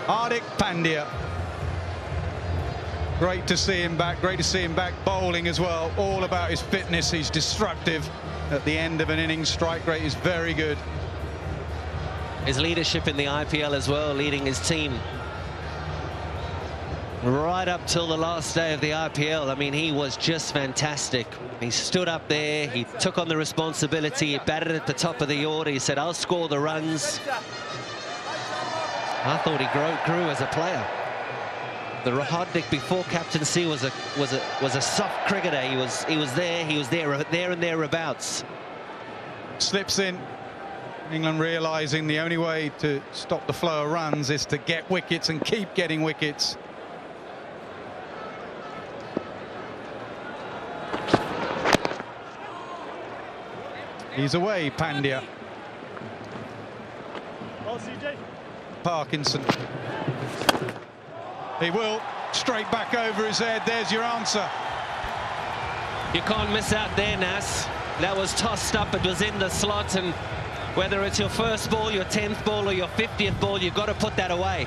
Hardik Pandya. Great to see him back. Great to see him back bowling as well. All about his fitness. He's destructive at the end of an innings. Strike rate is very good. His leadership in the IPL as well, leading his team right up till the last day of the IPL. I mean, he was just fantastic. He stood up there, he took on the responsibility, he batted at the top of the order, he said, I'll score the runs. I thought he grew as a player. The hardik before captaincy was a soft cricketer. He was there and thereabouts. Slips in. England realising the only way to stop the flow of runs is to get wickets and keep getting wickets. He's away, Pandya. Parkinson. He will. Straight back over his head. There's your answer. You can't miss out there, Nas. That was tossed up. It was in the slot. And whether it's your first ball, your 10th ball, or your 50th ball, you've got to put that away.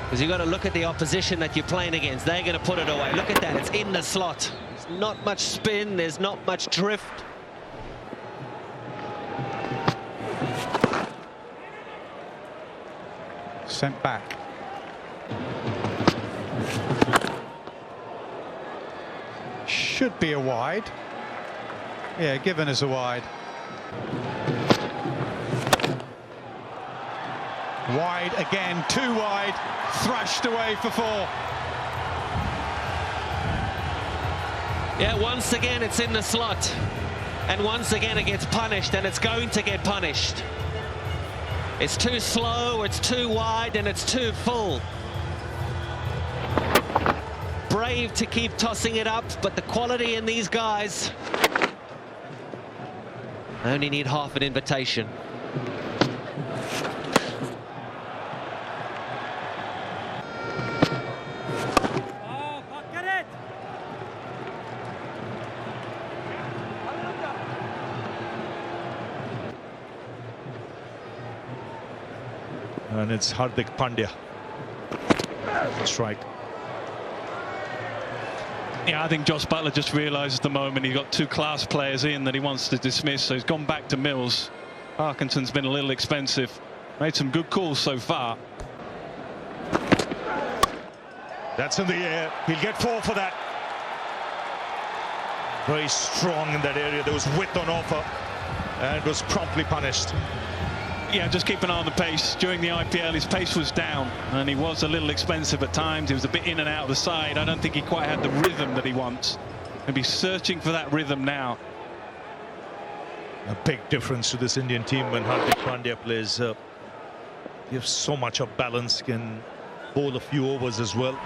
Because you've got to look at the opposition that you're playing against. They're going to put it away. Look at that. It's in the slot. There's not much spin. There's not much drift. Sent back. Should be a wide. Yeah, given as a wide. Wide again, too wide, thrashed away for 4. Yeah, once again it's in the slot. And once again it gets punished, and it's going to get punished. It's too slow, it's too wide, and it's too full. Brave to keep tossing it up, but the quality in these guys only need half an invitation. And it's Hardik Pandya. Strike. Yeah, I think Josh Butler just realised the moment he got 2 class players in that he wants to dismiss, so he's gone back to Mills. Parkinson's been a little expensive. Made some good calls so far. That's in the air. He'll get 4 for that. Very strong in that area. There was width on offer and was promptly punished. Yeah, just keep an eye on the pace. During the IPL, his pace was down, and he was a little expensive at times. He was a bit in and out of the side. I don't think he quite had the rhythm that he wants. He'll be searching for that rhythm now. A big difference to this Indian team when Hardik Pandya plays. He has so much of balance, can bowl a few overs as well.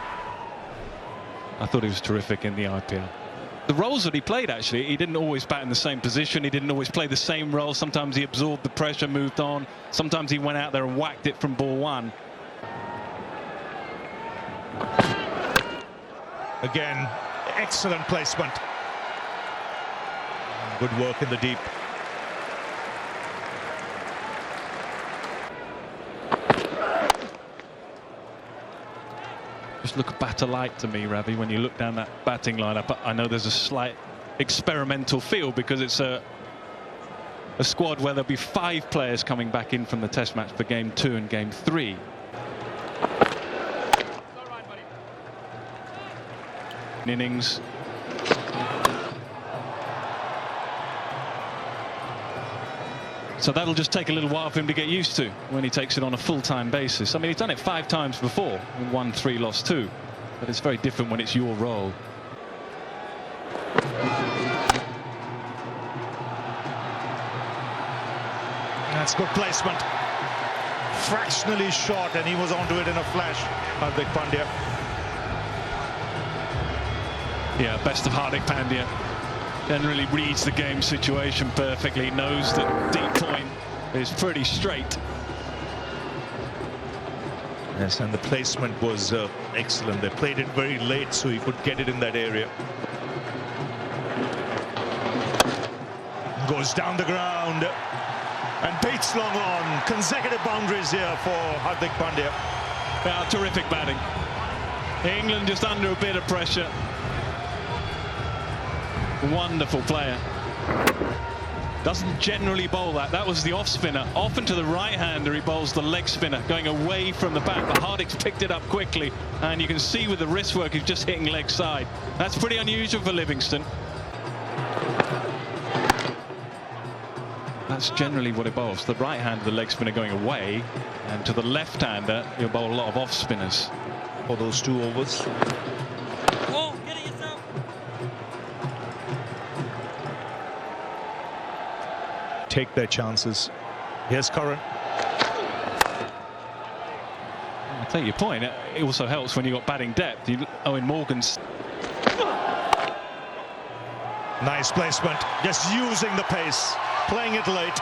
I thought he was terrific in the IPL. The roles that he played, actually, he didn't always bat in the same position. He didn't always play the same role. Sometimes he absorbed the pressure, moved on. Sometimes he went out there and whacked it from ball 1. Again, excellent placement. Good work in the deep. Just look batter light to me, Ravi, when you look down that batting lineup. I know there's a slight experimental feel because it's a squad where there'll be 5 players coming back in from the test match for game 2 and game 3. Innings. So that'll just take a little while for him to get used to when he takes it on a full-time basis. I mean, he's done it 5 times before, and won 3, lost 2. But it's very different when it's your role. That's good placement. Fractionally short, and he was onto it in a flash. Hardik Pandya. Yeah, best of Hardik Pandya. Generally reads the game situation perfectly, knows that deep point is pretty straight. Yes, and the placement was excellent. They played it very late, so he could get it in that area. Goes down the ground and beats long on. Consecutive boundaries here for Hardik Pandya. Yeah, terrific batting. England just under a bit of pressure. Wonderful player. Doesn't generally bowl that. That was the off spinner. Often to the right-hander, he bowls the leg spinner, going away from the bat. But Hardik's picked it up quickly, and you can see with the wrist work, he's just hitting leg side. That's pretty unusual for Livingston. That's generally what he bowls. The right-hander, the leg spinner going away, and to the left-hander, he'll bowl a lot of off spinners. For those 2 overs. Oh, get it yourself. Take their chances. Here's Curran. I take your point. It also helps when you've got batting depth. Owen Morgan's. Nice placement. Just using the pace. Playing it late.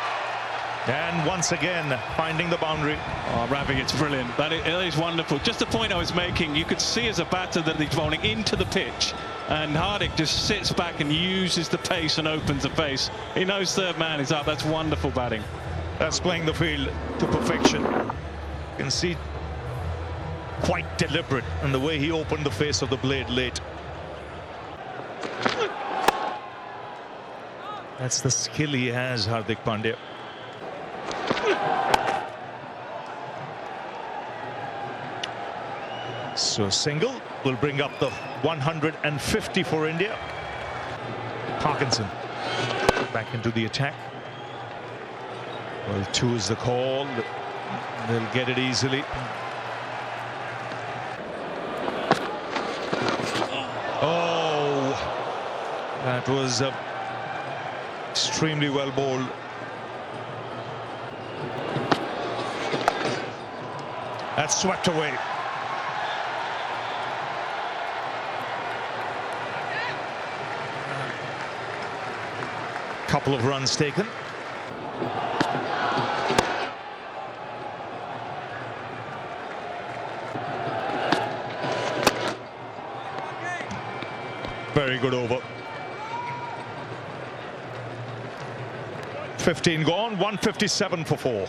And once again, finding the boundary. Oh, Ravi, it's brilliant. That is wonderful. Just the point I was making, you could see as a batter that he's bowling into the pitch. And Hardik just sits back and uses the pace and opens the face. He knows third man is up. That's wonderful batting. That's playing the field to perfection. You can see quite deliberate in the way he opened the face of the blade late. That's the skill he has, Hardik Pandya. So a single will bring up the 150 for India. Parkinson back into the attack. Well, 2 is the call. They'll get it easily. Oh, that was extremely well bowled. That's swept away. Couple of runs taken. Very good over. 15 gone, 157 for 4.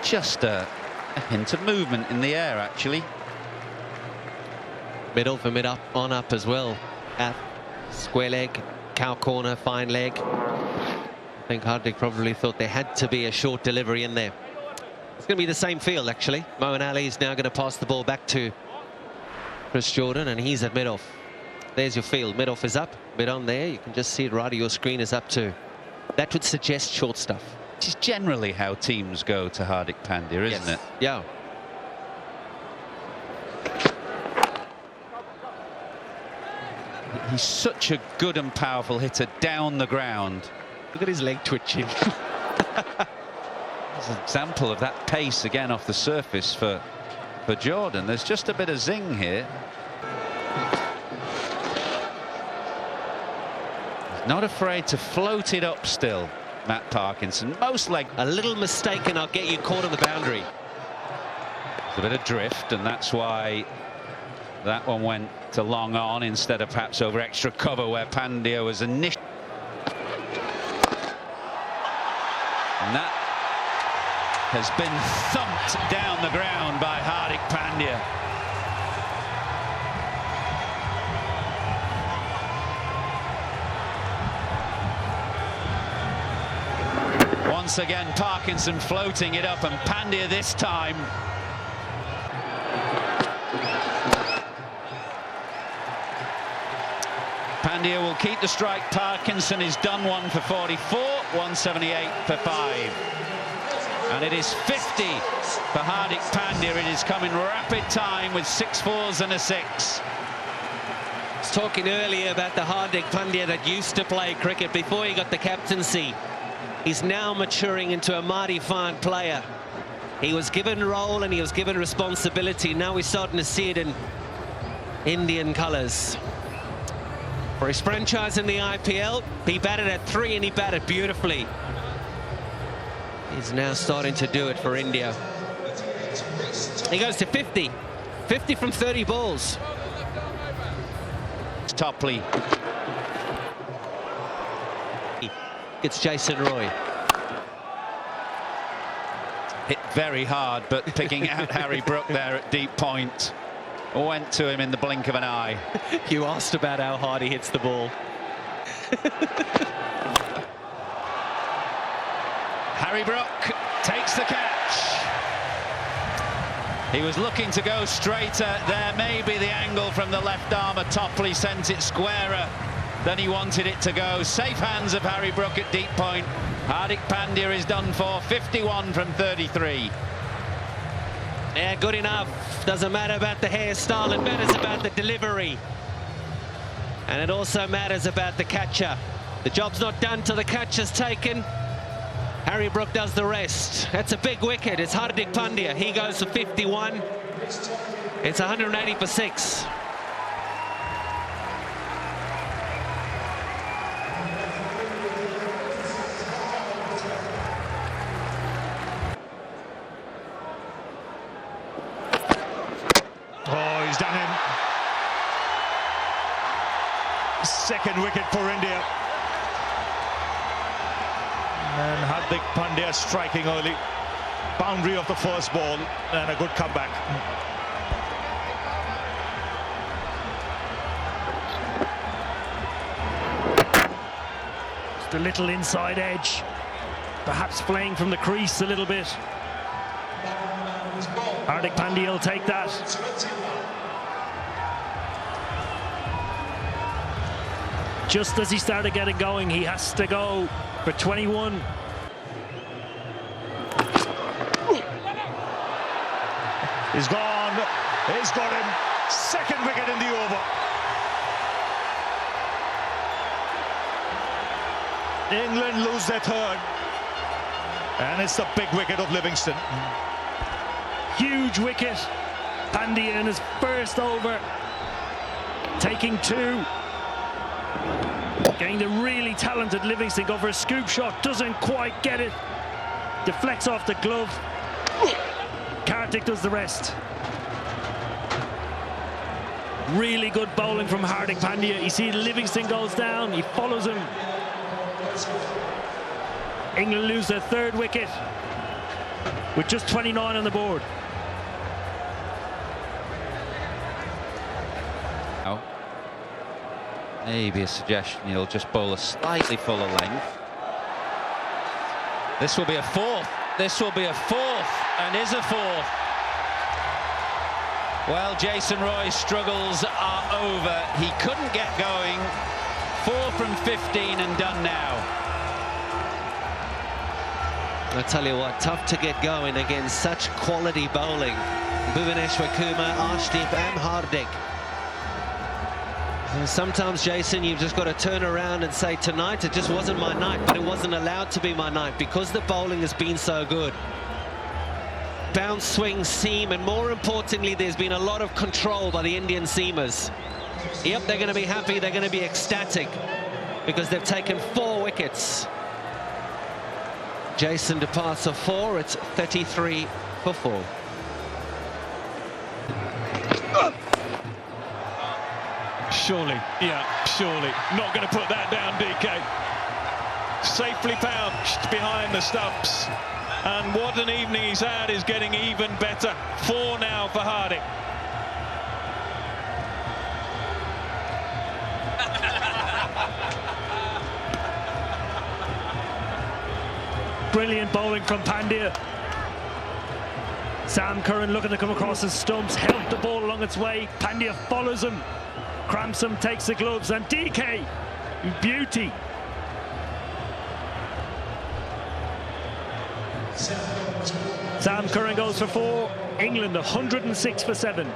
Just a hint of movement in the air, actually. Middle for mid up, on up as well. At square leg, cow corner, fine leg. I think Hardik probably thought there had to be a short delivery in there. It's going to be the same field, actually. Moeen Ali is now going to pass the ball back to Chris Jordan, and he's at mid-off. There's your field. Mid-off is up, mid on there. You can just see it right of your screen is up too. That would suggest short stuff. Which is generally how teams go to Hardik Pandya, isn't it? Yeah. He's such a good and powerful hitter down the ground. Look at his leg twitching. There's an example of that pace again off the surface for Jordan. There's just a bit of zing here. He's not afraid to float it up still, Matt Parkinson. Most leg. A little mistake and I'll get you caught on the boundary. There's a bit of drift, and that's why that one went to long on instead of perhaps over extra cover where Pandya was initially. And that has been thumped down the ground by Hardik Pandya. Once again, Parkinson floating it up, and Pandya this time. Pandya will keep the strike. Parkinson is done one for 44, 178 for 5. And it is 50 for Hardik Pandya. It is coming rapid time with 6 fours and a 6. I was talking earlier about the Hardik Pandya that used to play cricket before he got the captaincy. He's now maturing into a mighty fine player. He was given role and he was given responsibility. Now we're starting to see it in Indian colours. For his franchise in the IPL, he batted at 3 and he batted beautifully. He's now starting to do it for India. He goes to 50. 50 from 30 balls. Topley. It's Jason Roy. Hit very hard, but picking out Harry Brook there at deep point. Went to him in the blink of an eye. You asked about how hard he hits the ball. Harry Brook takes the catch. He was looking to go straighter. There may be the angle from the left arm. Topley sent it squarer than he wanted it to go. Safe hands of Harry Brook at deep point. Hardik Pandya is done for, 51 from 33. Yeah, good enough. Doesn't matter about the hairstyle, it matters about the delivery. And it also matters about the catcher. The job's not done till the catcher's taken. Harry Brook does the rest. That's a big wicket. It's Hardik Pandya. He goes for 51. It's 180 for 6. Oh, he's done him. Second wicket for India. And Hardik Pandya striking early. Boundary of the first ball and a good comeback. Just a little inside edge. Perhaps playing from the crease a little bit. Hardik Pandya will take that. Just as he started getting going, he has to go for 21. He's gone. He's got him. Second wicket in the over. England lose their third. And it's the big wicket of Livingston. Huge wicket. Pandya in his first over. Taking 2. Getting the really talented Livingston go for a scoop shot. Doesn't quite get it. Deflects off the glove. Kartik does the rest. Really good bowling from Hardik Pandya. You see Livingston goes down. He follows him. England lose their third wicket with just 29 on the board. Maybe a suggestion he'll just bowl a slightly fuller length. This will be a fourth. This will be a fourth, and is a fourth. Well, Jason Roy's struggles are over. He couldn't get going. 4 from 15 and done now. I tell you what, tough to get going against such quality bowling. Bhuvaneshwar Kumar, Arshdeep and Hardik. And sometimes, Jason, you've just got to turn around and say, tonight it just wasn't my night, but it wasn't allowed to be my night because the bowling has been so good. Bounce, swing, seam, and more importantly, there's been a lot of control by the Indian seamers. Yep, they're going to be happy, they're going to be ecstatic because they've taken 4 wickets. Jason departs of 4, it's 33 for 4. Surely, yeah, surely. Not going to put that down, DK. Safely pounched behind the stumps. And what an evening he's had is getting even better. 4 now for Hardik. Brilliant bowling from Pandya. Sam Curran looking to come across the stumps, help the ball along its way. Pandya follows him. Cramson takes the gloves, and DK, beauty. Sam Curran goes for 4. England 106 for 7.